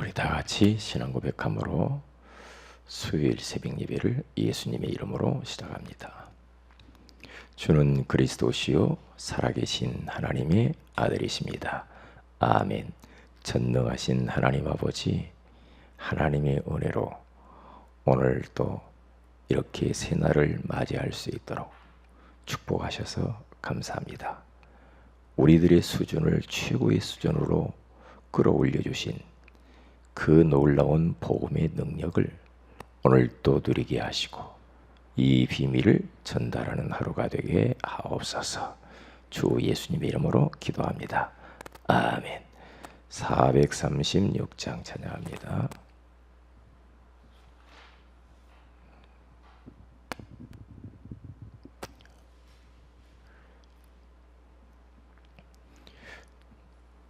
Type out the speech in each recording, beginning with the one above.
우리 다 같이 신앙 고백함으로 수요일 새벽 예배를 예수님의 이름으로 시작합니다. 주는 그리스도시요 살아계신 하나님의 아들이십니다. 아멘. 전능하신 하나님 아버지, 하나님의 은혜로 오늘 또 이렇게 새날을 맞이할 수 있도록 축복하셔서 감사합니다. 우리들의 수준을 최고의 수준으로 끌어올려 주신 그 놀라운 복음의 능력을 오늘 또 누리게 하시고 이 비밀을 전달하는 하루가 되게 하옵소서. 주 예수님의 이름으로 기도합니다. 아멘. 436장 찬양합니다.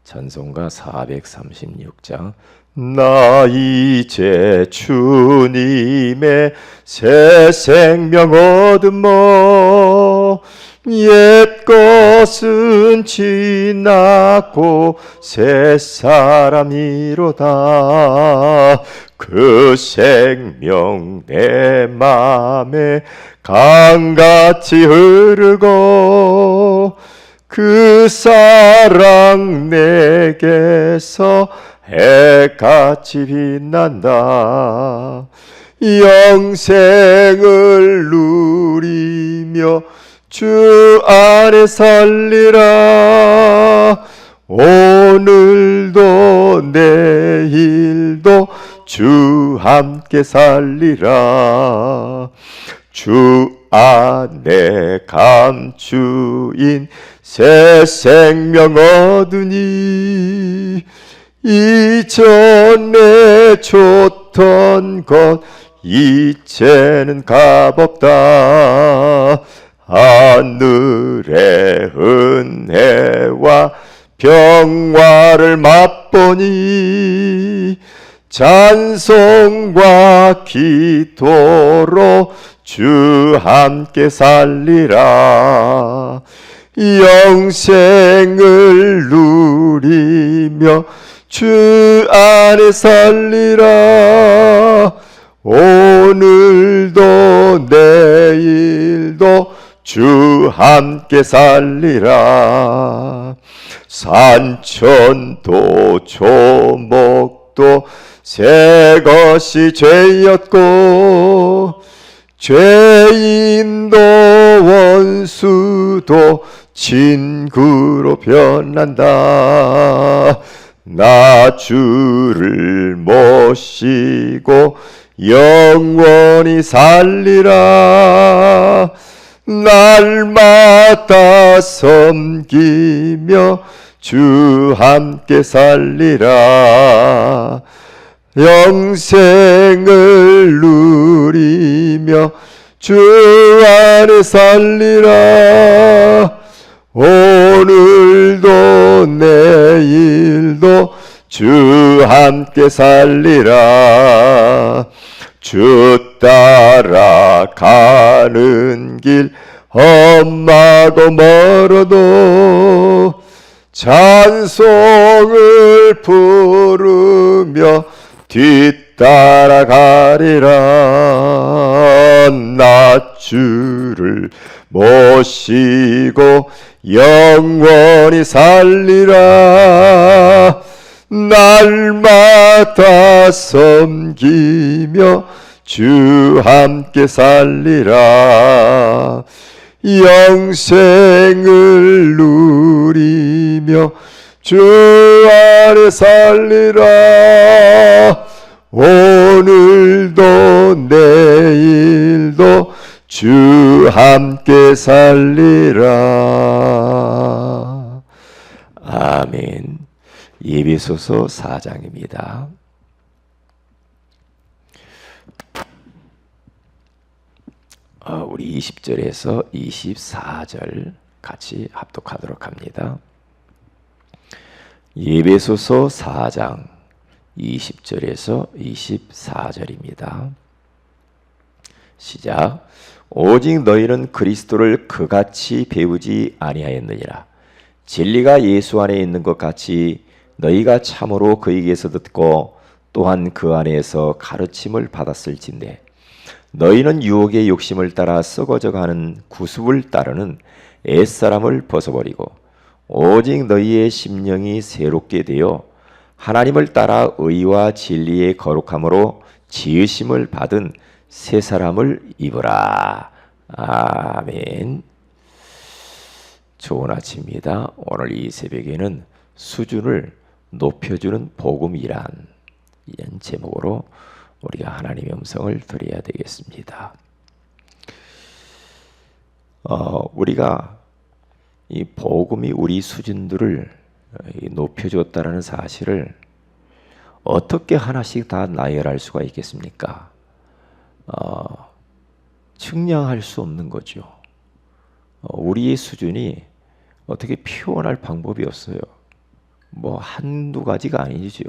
찬송가 436장. 나 이제 주님의 새 생명 얻으모 옛 것은 지나고 새 사람이로다. 그 생명 내 맘에 강같이 흐르고 그 사랑 내게서 해같이 빛난다. 영생을 누리며 주 안에 살리라. 오늘도 내일도 주 함께 살리라. 주 안에 감추인 새 생명 얻으니 이전에 줬던 것 이제는 값없다. 하늘의 은혜와 평화를 맛보니 찬송과 기도로 주 함께 살리라. 영생을 누리며 주 안에 살리라. 오늘도 내일도 주 함께 살리라. 산천도 조목도 새 것이 죄였고 죄인도 원수도 친구로 변한다. 나 주를 모시고 영원히 살리라. 날마다 섬기며 주 함께 살리라. 영생을 누리며 주 안에 살리라. 오늘도 내일도 주 함께 살리라. 주 따라가는 길 험하고 멀어도 찬송을 부르며 뒤따라가리라. 나 주를 모시고 영원히 살리라. 날마다 섬기며 주 함께 살리라. 영생을 누리며 주 안에 살리라. 오늘도 내일도 주 함께 살리라. 아멘. 에베소서 4장입니다. 우리 20절에서 24절 같이 합독하도록 합니다. 에베소서 4장 20절에서 24절입니다. 시작. 오직 너희는 그리스도를 그같이 배우지 아니하였느니라. 진리가 예수 안에 있는 것 같이 너희가 참으로 그에게서 듣고 또한 그 안에서 가르침을 받았을진데 너희는 유혹의 욕심을 따라 썩어져가는 구습을 따르는 옛사람을 벗어버리고 오직 너희의 심령이 새롭게 되어 하나님을 따라 의와 진리의 거룩함으로 지으심을 받은 새 사람을 입으라. 아멘. 좋은 아침입니다. 오늘 이 새벽에는 수준을 높여주는 복음이란 이런 제목으로 우리가 하나님의 음성을 드려야 되겠습니다. 우리가 이 복음이 우리 수준들을 높여줬다는 사실을 어떻게 하나씩 다 나열할 수가 있겠습니까? 측량할 수 없는 거죠. 우리의 수준이 어떻게 표현할 방법이 없어요. 뭐 한두 가지가 아니죠.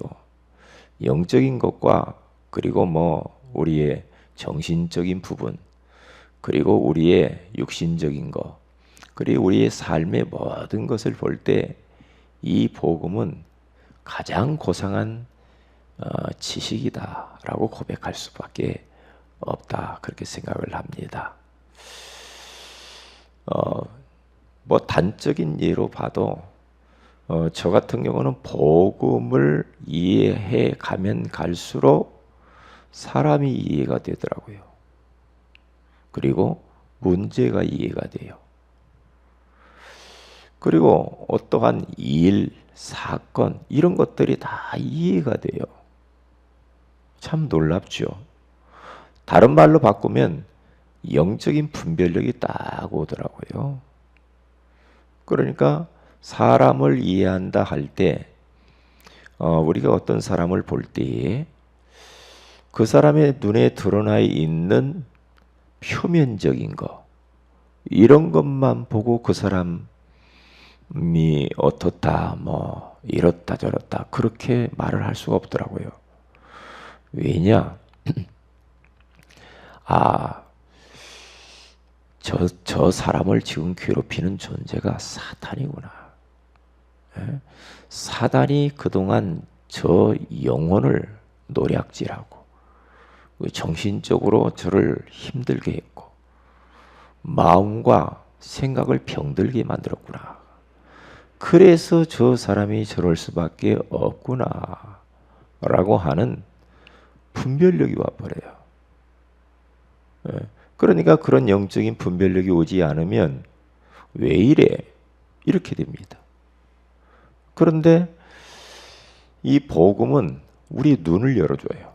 영적인 것과 그리고 우리의 정신적인 부분, 그리고 우리의 육신적인 것, 그리고 우리의 삶의 모든 것을 볼 때 이 복음은 가장 고상한 지식이다라고 고백할 수밖에 없다, 그렇게 생각을 합니다. 단적인 예로 봐도 저 같은 경우는 복음을 이해해 가면 갈수록 사람이 이해가 되더라고요. 그리고 문제가 이해가 돼요. 그리고 어떠한 일, 사건 이런 것들이 다 이해가 돼요. 참 놀랍죠. 다른 말로 바꾸면 영적인 분별력이 딱 오더라고요. 그러니까 사람을 이해한다 할 때 우리가 어떤 사람을 볼 때에 그 사람의 눈에 드러나 있는 표면적인 거, 이런 것만 보고 그 사람이 어떻다, 이렇다 저렇다 그렇게 말을 할 수가 없더라고요. 왜냐? 저 사람을 지금 괴롭히는 존재가 사탄이구나. 사단이 그동안 저 영혼을 노략질하고 정신적으로 저를 힘들게 했고 마음과 생각을 병들게 만들었구나. 그래서 저 사람이 저럴 수밖에 없구나 라고 하는 분별력이 와버려요. 그러니까 그런 영적인 분별력이 오지 않으면 왜 이래? 이렇게 됩니다. 그런데 이 복음은 우리 눈을 열어줘요.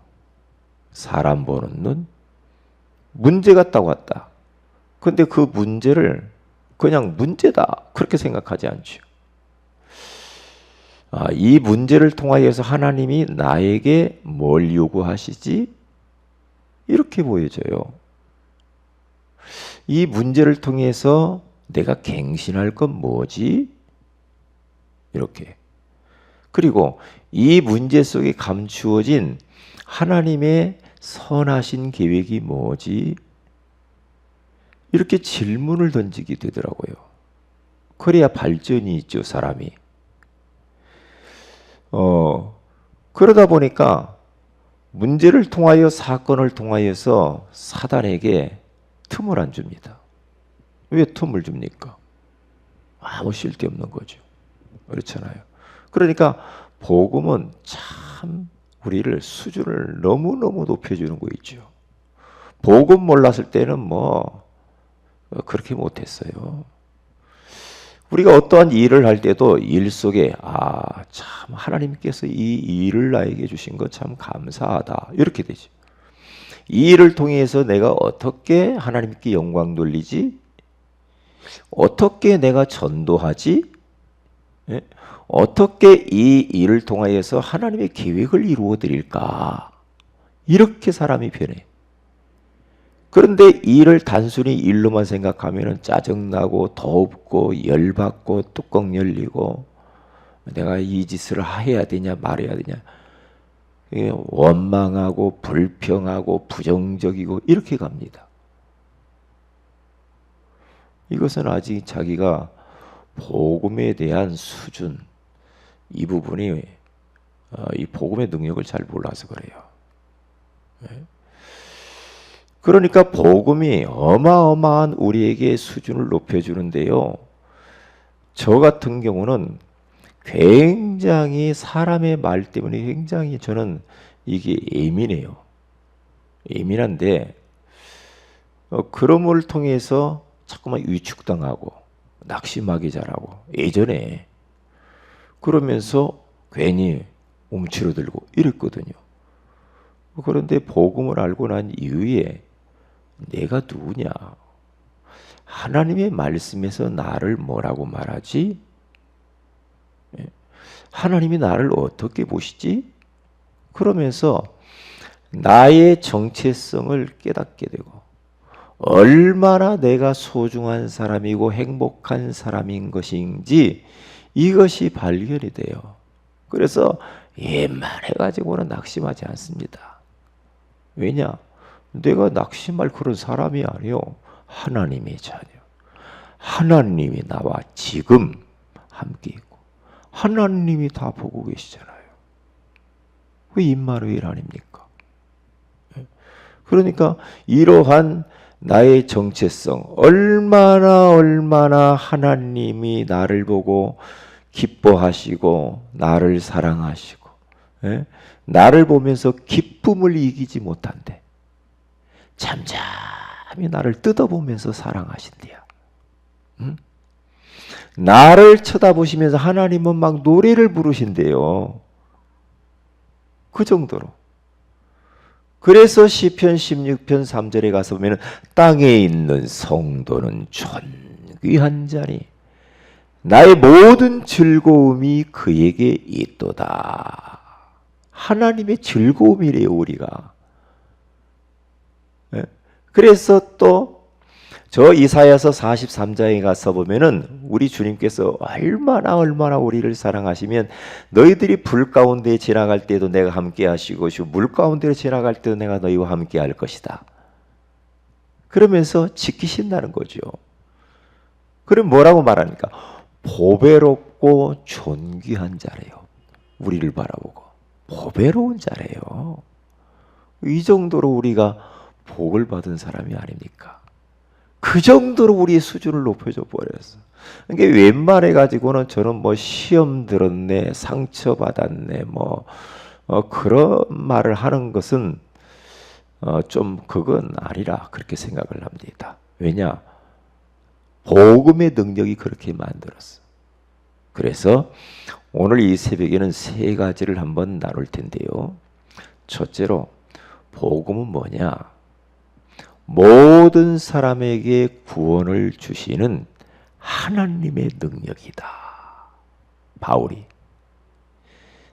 사람 보는 눈, 문제가 딱 왔다. 근데 그 문제를 그냥 문제다 그렇게 생각하지 않죠. 이 문제를 통하여서 하나님이 나에게 뭘 요구하시지? 이렇게 보여져요. 이 문제를 통해서 내가 갱신할 건 뭐지? 이렇게. 그리고 이 문제 속에 감추어진 하나님의 선하신 계획이 뭐지? 이렇게 질문을 던지게 되더라고요. 그래야 발전이 있죠, 사람이. 그러다 보니까 문제를 통하여 사건을 통하여서 사단에게 틈을 안 줍니다. 왜 틈을 줍니까? 아무 쓸데없는 거죠. 그렇잖아요. 그러니까 복음은 참 우리를 수준을 너무너무 높여주는 거 있죠. 복음 몰랐을 때는 그렇게 못했어요. 우리가 어떠한 일을 할 때도 일 속에 참 하나님께서 이 일을 나에게 주신 것 참 감사하다 이렇게 되죠. 이 일을 통해서 내가 어떻게 하나님께 영광 돌리지? 어떻게 내가 전도하지? 어떻게 이 일을 통하여서 하나님의 계획을 이루어 드릴까? 이렇게 사람이 변해. 그런데 이 일을 단순히 일로만 생각하면 짜증나고 덥고 열받고 뚜껑 열리고 내가 이 짓을 해야 되냐 말해야 되냐 원망하고 불평하고 부정적이고 이렇게 갑니다. 이것은 아직 자기가 복음에 대한 수준, 이 부분이 이 복음의 능력을 잘 몰라서 그래요. 그러니까 복음이 어마어마한 우리에게 수준을 높여주는데요. 저 같은 경우는 굉장히 사람의 말 때문에 굉장히 저는 이게 예민해요. 예민한데 그럼을 통해서 자꾸만 위축당하고 낙심하기 잘하고 예전에 그러면서 괜히 움츠러들고 이랬거든요. 그런데 복음을 알고 난 이후에 내가 누구냐? 하나님의 말씀에서 나를 뭐라고 말하지? 하나님이 나를 어떻게 보시지? 그러면서 나의 정체성을 깨닫게 되고 얼마나 내가 소중한 사람이고 행복한 사람인 것인지 이것이 발견이 돼요. 그래서 예만해가지고는 낙심하지 않습니다. 왜냐? 내가 낙심할 그런 사람이 아니요. 하나님의 자녀. 하나님이 나와 지금 함께 있고 하나님이 다 보고 계시잖아요. 그 임마누엘 아닙니까? 그러니까 이러한 나의 정체성, 얼마나 하나님이 나를 보고 기뻐하시고 나를 사랑하시고 나를 보면서 기쁨을 이기지 못한대. 잠잠히 나를 뜯어보면서 사랑하신대요. 나를 쳐다보시면서 하나님은 막 노래를 부르신대요. 그 정도로. 그래서 시편 16편 3절에 가서 보면 땅에 있는 성도는 존귀한 자니 나의 모든 즐거움이 그에게 있도다. 하나님의 즐거움이래요, 우리가. 그래서 또 저 이사야서 43장에 가서 보면은 우리 주님께서 얼마나 우리를 사랑하시면 너희들이 불 가운데 지나갈 때도 내가 함께 하시고 물 가운데로 지나갈 때도 내가 너희와 함께 할 것이다. 그러면서 지키신다는 거죠. 그럼 뭐라고 말합니까? 보배롭고 존귀한 자래요. 우리를 바라보고 보배로운 자래요. 이 정도로 우리가 복을 받은 사람이 아닙니까? 그 정도로 우리의 수준을 높여줘 버렸어. 그러니까 웬만해 가지고는 저는 뭐 시험 들었네, 상처 받았네, 그런 말을 하는 것은 좀 그건 아니라 그렇게 생각을 합니다. 왜냐? 복음의 능력이 그렇게 만들었어. 그래서 오늘 이 새벽에는 세 가지를 한번 나눌 텐데요. 첫째로 복음은 뭐냐? 모든 사람에게 구원을 주시는 하나님의 능력이다. 바울이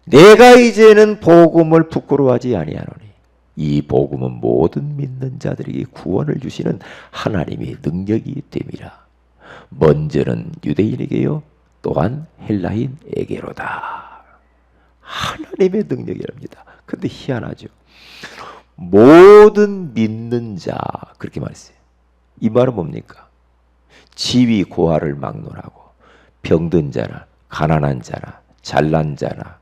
내가 이제는 복음을 부끄러워하지 아니하노니 이 복음은 모든 믿는 자들에게 구원을 주시는 하나님의 능력이기 됨이라. 먼저는 유대인에게요 또한 헬라인에게로다. 하나님의 능력이랍니다. 근데 희한하죠. 모든 믿는 자 그렇게 말했어요. 이 말은 뭡니까? 지위 고하를 막론하고 병든 자나 가난한 자나 잘난 자나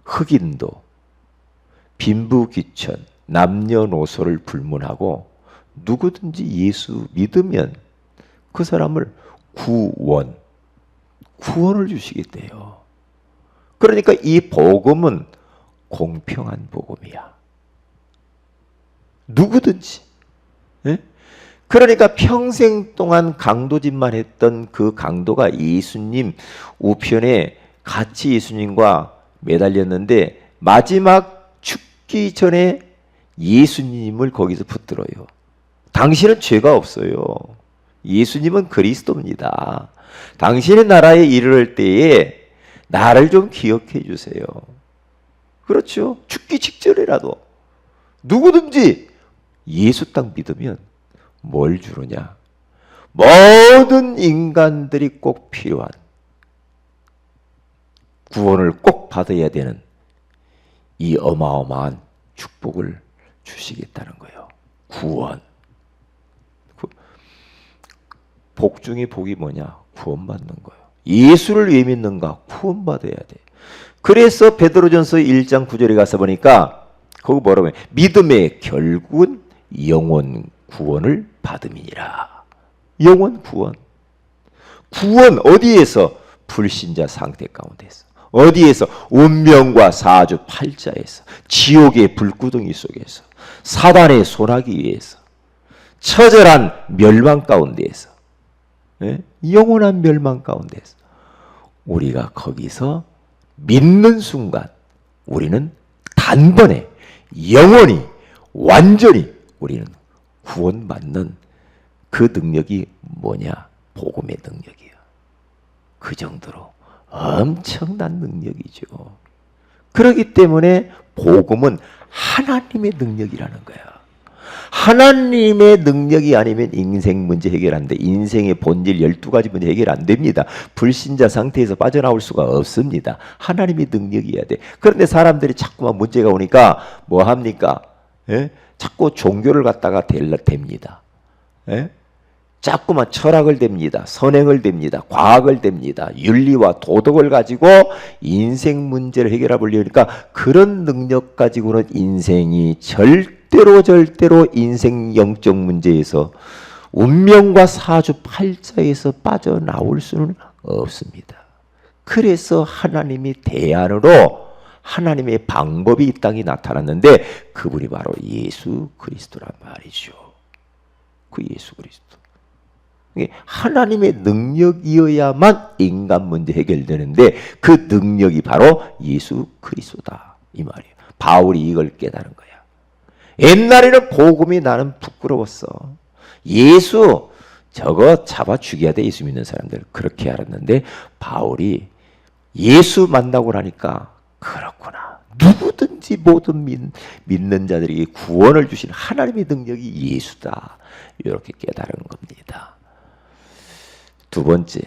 흑인도 빈부귀천 남녀노소를 불문하고 누구든지 예수 믿으면 그 사람을 구원을 주시겠대요. 그러니까 이 복음은 공평한 복음이야. 누구든지. 그러니까 평생 동안 강도짓만 했던 그 강도가 예수님 우편에 같이 예수님과 매달렸는데 마지막 죽기 전에 예수님을 거기서 붙들어요. 당신은 죄가 없어요. 예수님은 그리스도입니다. 당신의 나라에 이르를 때에 나를 좀 기억해 주세요. 그렇죠. 죽기 직전이라도 누구든지 예수 딱 믿으면 뭘 주느냐? 모든 인간들이 꼭 필요한 구원을 꼭 받아야 되는 이 어마어마한 축복을 주시겠다는 거예요. 구원. 복 중에 복이 뭐냐? 구원받는 거예요. 예수를 왜 믿는가? 구원받아야 돼. 그래서 베드로전서 1장 9절에 가서 보니까 거기 뭐라고 해? 믿음의 결국은 영원 구원을 받음이니라. 영원 구원. 구원 어디에서? 불신자 상태 가운데서. 어디에서? 운명과 사주 팔자에서, 지옥의 불구덩이 속에서, 사단의 소나기 위에서, 처절한 멸망 가운데에서, 영원한 멸망 가운데에서 우리가 거기서 믿는 순간 우리는 단번에 영원히 완전히 우리는 구원받는 그 능력이 뭐냐? 복음의 능력이에요. 그 정도로 엄청난 능력이죠. 그렇기 때문에 복음은 하나님의 능력이라는 거야. 하나님의 능력이 아니면 인생 문제 해결 안 돼. 인생의 본질 12가지 문제 해결 안 됩니다. 불신자 상태에서 빠져나올 수가 없습니다. 하나님의 능력이어야 돼. 그런데 사람들이 자꾸만 문제가 오니까 뭐 합니까? 자꾸 종교를 갖다가 됩니다. 자꾸만 철학을 댑니다. 선행을 댑니다. 과학을 댑니다. 윤리와 도덕을 가지고 인생 문제를 해결해 보려니까 그런 능력 가지고는 인생이 절대로 인생 영적 문제에서 운명과 사주 팔자에서 빠져나올 수는 없습니다. 그래서 하나님이 대안으로 하나님의 방법이 이 땅에 나타났는데 그분이 바로 예수 그리스도란 말이죠. 그 예수 그리스도. 하나님의 능력이어야만 인간 문제 해결되는데 그 능력이 바로 예수 그리스도다 이 말이에요. 바울이 이걸 깨달은 거야. 옛날에는 복음이 나는 부끄러웠어. 예수 저거 잡아 죽여야 돼. 예수 믿는 사람들 그렇게 알았는데 바울이 예수 만나고 나니까 그렇구나. 누구든지 모든 믿는 자들에게 구원을 주신 하나님의 능력이 예수다. 이렇게 깨달은 겁니다. 두 번째,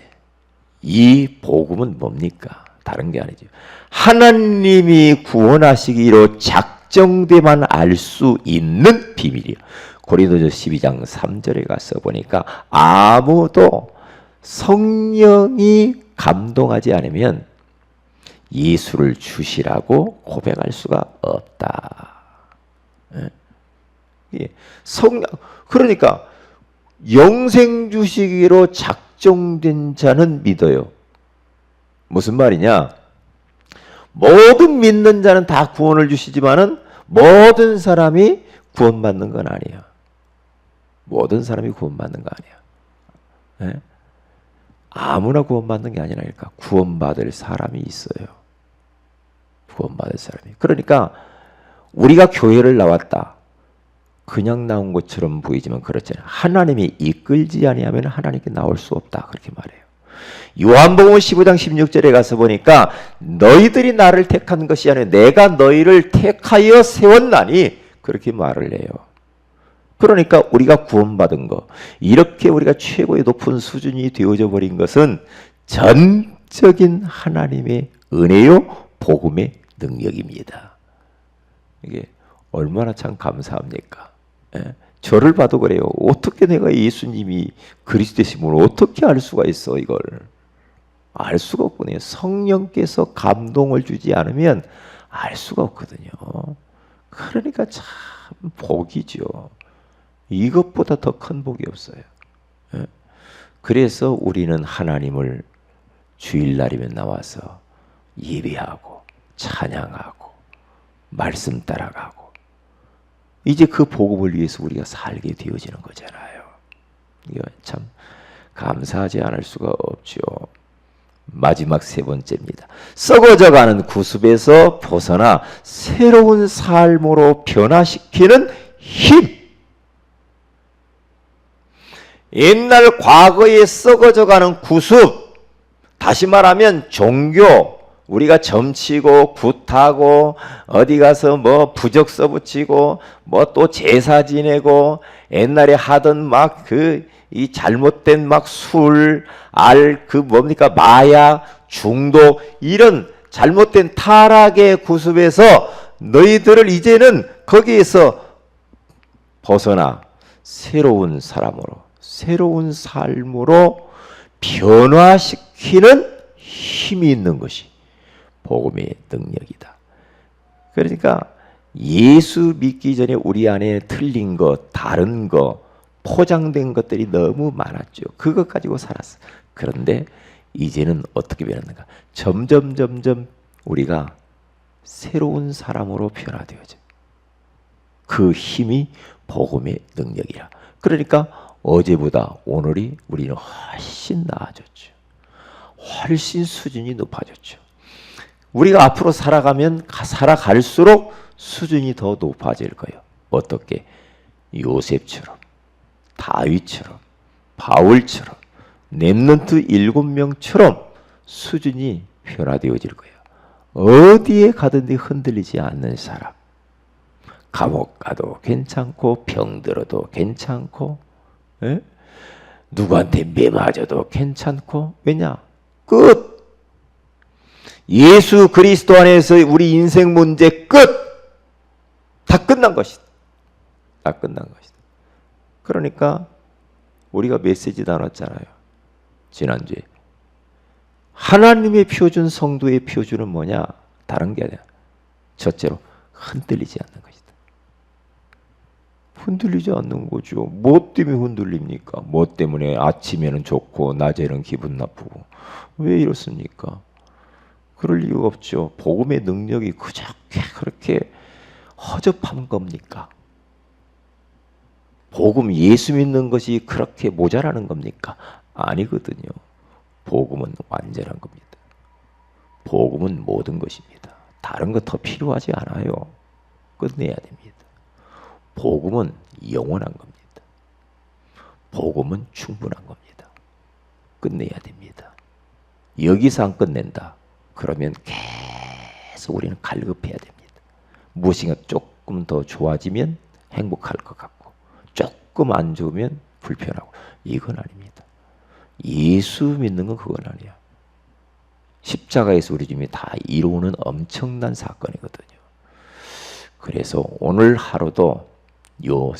이 복음은 뭡니까? 다른 게 아니죠. 하나님이 구원하시기로 작정되만 알 수 있는 비밀이에요. 고린도전서 12장 3절에 가서 보니까 아무도 성령이 감동하지 않으면 예수를 주시라고 고백할 수가 없다. 그러니까 영생 주시기로 작정된 자는 믿어요. 무슨 말이냐? 모든 믿는 자는 다 구원을 주시지만은 모든 사람이 구원받는 건 아니에요. 모든 사람이 구원받는 거 아니에요. 아무나 구원받는 게 아니라니까. 구원받을 사람이 있어요. 구원받을 사람이. 그러니까 우리가 교회를 나왔다. 그냥 나온 것처럼 보이지만 그렇잖아요. 하나님이 이끌지 아니하면 하나님께 나올 수 없다. 그렇게 말해요. 요한복음 15장 16절에 가서 보니까 너희들이 나를 택한 것이 아니라 내가 너희를 택하여 세웠나니 그렇게 말을 해요. 그러니까 우리가 구원받은 거 이렇게 우리가 최고의 높은 수준이 되어져 버린 것은 전적인 하나님의 은혜요 복음의 능력입니다. 이게 얼마나 참 감사합니까? 저를 봐도 그래요. 어떻게 내가 예수님이 그리스도심을 어떻게 알 수가 있어? 이걸 알 수가 없거든요. 성령께서 감동을 주지 않으면 알 수가 없거든요. 그러니까 참 복이죠. 이것보다 더 큰 복이 없어요. 그래서 우리는 하나님을 주일날이면 나와서 예배하고 찬양하고 말씀 따라가고 이제 그 복음을 위해서 우리가 살게 되어지는 거잖아요. 이거 참 감사하지 않을 수가 없죠. 마지막 세 번째입니다. 썩어져가는 구습에서 벗어나 새로운 삶으로 변화시키는 힘. 옛날 과거에 썩어져가는 구습, 다시 말하면 종교, 우리가 점치고 굿하고 어디 가서 뭐 부적 써붙이고 뭐 또 제사 지내고 옛날에 하던 막 이 잘못된 막 술, 알, 뭡니까 마약, 중독 이런 잘못된 타락의 구습에서 너희들을 이제는 거기에서 벗어나 새로운 사람으로 새로운 삶으로 변화시키는 힘이 있는 것이 복음의 능력이다. 그러니까 예수 믿기 전에 우리 안에 틀린 것, 다른 것, 포장된 것들이 너무 많았죠. 그것 가지고 살았어. 그런데 이제는 어떻게 변했는가? 점점 우리가 새로운 사람으로 변화되어져. 그 힘이 복음의 능력이라. 그러니까 어제보다 오늘이 우리는 훨씬 나아졌죠. 훨씬 수준이 높아졌죠. 우리가 앞으로 살아갈수록 수준이 더 높아질 거예요. 어떻게? 요셉처럼, 다윗처럼, 바울처럼, 렘넌트 7명처럼 수준이 변화되어질 거예요. 어디에 가든지 흔들리지 않는 사람. 감옥 가도 괜찮고 병들어도 괜찮고, 에? 누구한테 매 맞아도 괜찮고. 왜냐? 끝! 예수 그리스도 안에서 우리 인생 문제 끝! 다 끝난 것이다. 다 끝난 것이다. 그러니까 우리가 메시지 나눴잖아요. 지난주에. 하나님의 표준, 성도의 표준은 뭐냐? 다른 게 아니라 첫째로 흔들리지 않는 것이다. 흔들리지 않는 거죠. 뭐 때문에 흔들립니까? 뭐 때문에 아침에는 좋고 낮에는 기분 나쁘고. 왜 이렇습니까? 그럴 이유가 없죠. 복음의 능력이 그렇게 허접한 겁니까? 복음 예수 믿는 것이 그렇게 모자라는 겁니까? 아니거든요. 복음은 완전한 겁니다. 복음은 모든 것입니다. 다른 거 더 필요하지 않아요. 끝내야 됩니다. 복음은 영원한 겁니다. 복음은 충분한 겁니다. 끝내야 됩니다. 여기서 안 끝낸다. 그러면 계속 우리는 갈급해야 됩니다. 무엇인가 조금 더 좋아지면 행복할 것 같고 조금 안 좋으면 불편하고. 이건 아닙니다. 예수 믿는 건 그건 아니야. 십자가에서 우리 주님이 다 이루는 엄청난 사건이거든요. 그래서 오늘 하루도 요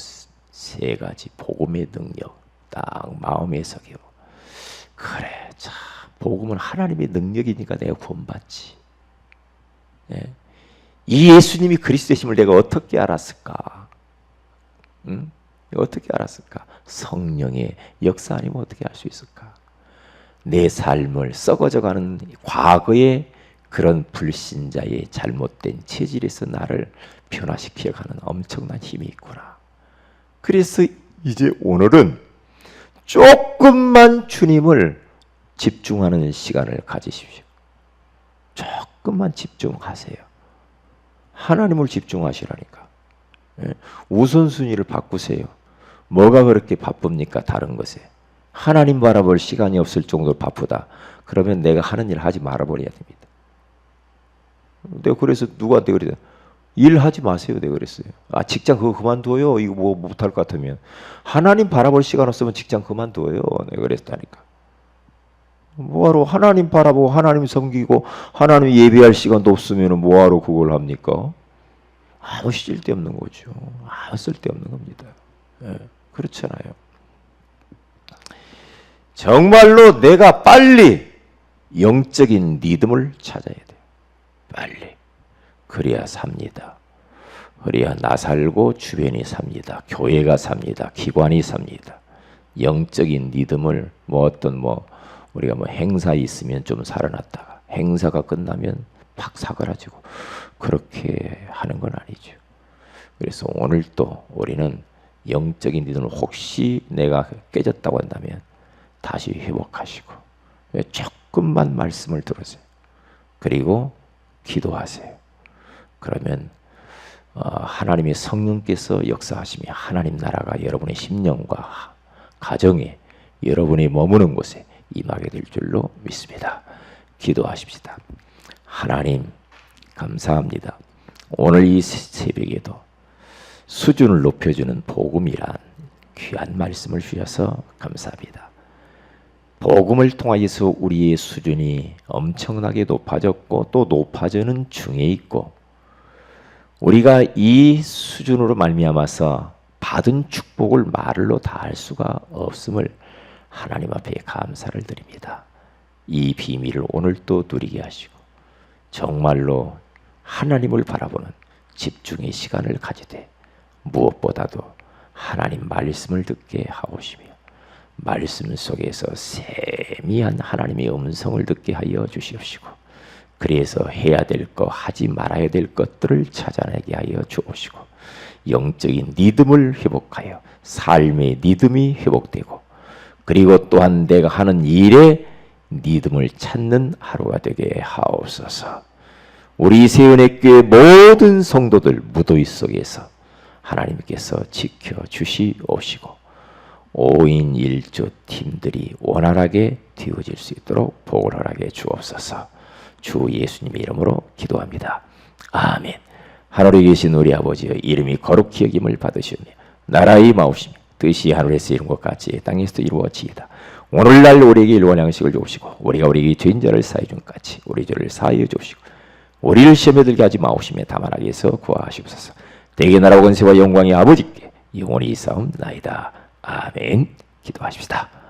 세 가지 복음의 능력 딱 마음에 새기고, 그래, 자, 복음은 하나님의 능력이니까 내가 구원받지. 예? 이 예수님이 그리스도이심을 내가 어떻게 알았을까? 응? 어떻게 알았을까? 성령의 역사 아니면 어떻게 알 수 있을까? 내 삶을 썩어져가는 과거의 그런 불신자의 잘못된 체질에서 나를 변화시켜가는 엄청난 힘이 있구나. 그래서 이제 오늘은 조금만 주님을 집중하는 시간을 가지십시오. 조금만 집중하세요. 하나님을 집중하시라니까. 우선순위를 바꾸세요. 뭐가 그렇게 바쁩니까? 다른 것에. 하나님 바라볼 시간이 없을 정도로 바쁘다. 그러면 내가 하는 일 하지 말아버려야 됩니다. 내가 그래서 누구한테 그러냐? 일하지 마세요. 내가 그랬어요. 아, 직장 그거 그만둬요. 이거 뭐 못할 것 같으면. 하나님 바라볼 시간 없으면 직장 그만둬요. 내가 그랬다니까. 뭐하러 하나님 바라보고 하나님 섬기고 하나님 예배할 시간도 없으면 뭐하러 그걸 합니까? 아무 쓸데없는 거죠. 아무 쓸데없는 겁니다. 예, 그렇잖아요. 정말로 내가 빨리 영적인 리듬을 찾아야 돼요. 빨리. 그래야 삽니다. 그래야 나 살고 주변이 삽니다. 교회가 삽니다. 기관이 삽니다. 영적인 리듬을 우리가 행사 있으면 좀 살아났다가 행사가 끝나면 팍 사그라지고 그렇게 하는 건 아니죠. 그래서 오늘 또 우리는 영적인 리듬을 혹시 내가 깨졌다고 한다면 다시 회복하시고 조금만 말씀을 들으세요. 그리고 기도하세요. 그러면 하나님의 성령께서 역사하시며 하나님 나라가 여러분의 심령과 가정에 여러분이 머무는 곳에 임하게 될 줄로 믿습니다. 기도하십시다. 하나님 감사합니다. 오늘 이 새벽에도 수준을 높여주는 복음이란 귀한 말씀을 주셔서 감사합니다. 복음을 통하여서 우리의 수준이 엄청나게 높아졌고 또 높아지는 중에 있고, 우리가 이 수준으로 말미암아서 받은 축복을 말로 다 할 수가 없음을 하나님 앞에 감사를 드립니다. 이 비밀을 오늘 또 누리게 하시고 정말로 하나님을 바라보는 집중의 시간을 가지되 무엇보다도 하나님 말씀을 듣게 하오시며 말씀 속에서 세미한 하나님의 음성을 듣게 하여 주시옵시고 그래서 해야 될 것, 하지 말아야 될 것들을 찾아내게 하여 주옵시고 영적인 리듬을 회복하여 삶의 리듬이 회복되고 그리고 또한 내가 하는 일에 리듬을 찾는 하루가 되게 하옵소서. 우리 세은의교회 모든 성도들 무더위 속에서 하나님께서 지켜주시옵시고 5인 1조 팀들이 원활하게 되어질 수 있도록 복을 허락해 주옵소서. 주 예수님의 이름으로 기도합니다. 아멘. 하늘에 계신 우리 아버지여 이름이 거룩히 여김을 받으시오며 나라의 마옵시며 뜻이 하늘에서 이룬 것 같이 땅에서도 이루어지이다. 오늘날 우리에게 일원 양식을 주옵시고 우리가 우리에게 죄인 자를 사해 준 같이 우리 죄를 사하여 주옵시고 우리를 시험에 들게 하지 마옵시며 다만 악에서 구하시옵소서. 대개 나라 권세와 영광이 아버지께 영원히 있사옵나이다. 아멘. 기도하십시다.